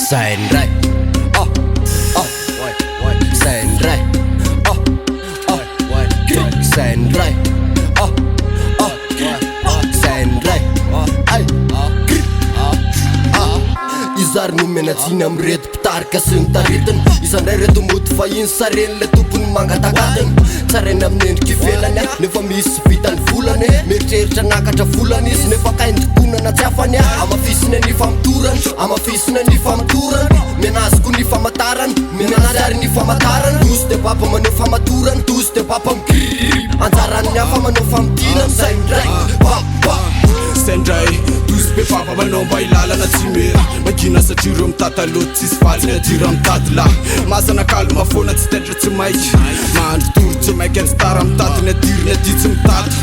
Sendrai Sendrai Sendrai Sendrai Izar nu menaține am red ptar că sunt areten Izar ne redumut fain sarele tu pun manga tagaten Tsaren amnen kifelane ne fa misy vitan volane Meritreritra nakatra volany izy nefa kaindokonana tsy afanya Amafisina ny famotorany Amafisina ny famotorany Menazy ko ny famantarany Menazy ary ny famantarany Tous de papa manao famatorany Tous de papa anjarany ny hafa manao famotinany Sendrai Sendrai Tous be papa manao mba ilalana tsy mera Magina satria reo mitataloty tsisy fatsiny adira mitady la Masana kalma foana tsy tendra tsy maiky Mahandro toro tsy maiky any stara mitadiny adiriny ady tsy mitady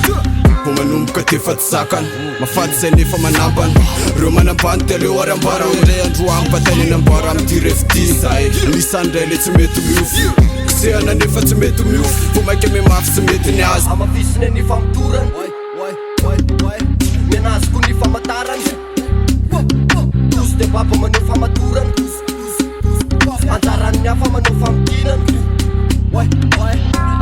Vo manomboka tefa tsy zakany Mafaty zay nefa manambany Reo manambany teleo ary ambara Ore androany batainy any ambara amity refity zay Nisandray le tsy mety miofy Kisehana nefa tsy mety miofy Vo maika me mafy tsy mety ny azy Amafisina ny famotorany Menazy ko ny famantarany Tous de papa manao famatorany Anjarany ny hafa manao famotinany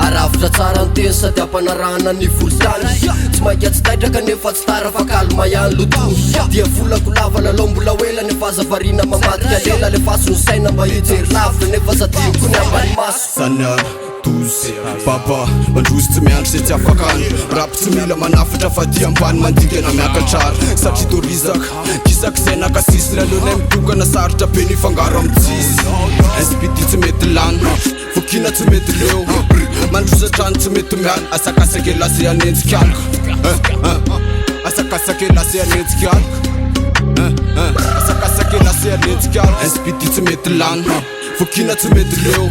Aravitra tsara ny teny sady ampanarahana ny volotany Tsy mainka tsy taitraka nefa tsy tara fa kalma ihany lotony Dia volako lava lalao mbola ela nefa aza varina mamadika lela Le faso ny saina mba hijery lavitra nefa zadiniko ny ambany maso Sanyara, tous, papa, mandrozy tsy miandro zay tsy afakany Rapy tsy mila manafitra fa dia ambany mandikana miakatrara Satria torizaka, kisaka zay nakasisina Leonay mitokana sarotra be ny fangaro amitsisy Inspity tsy mety lana, fokina tsy mety leo Mandrozatrano tsy mety miala, asakasaka ela zay anenjika alika Asakasaka ela zay anenjika alika Asakasaka ela zay anenjika alika Inspity tsy mety lana Fokina tsy mety leo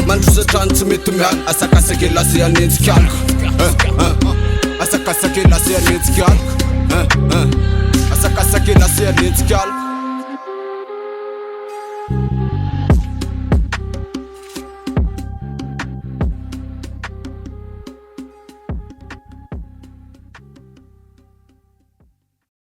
Mandrozatrano tsy mety miala Asakasaka ela zay anenjika alika Asakasaka ela zay anenjika alika Asakasaka ela zay anenjika alika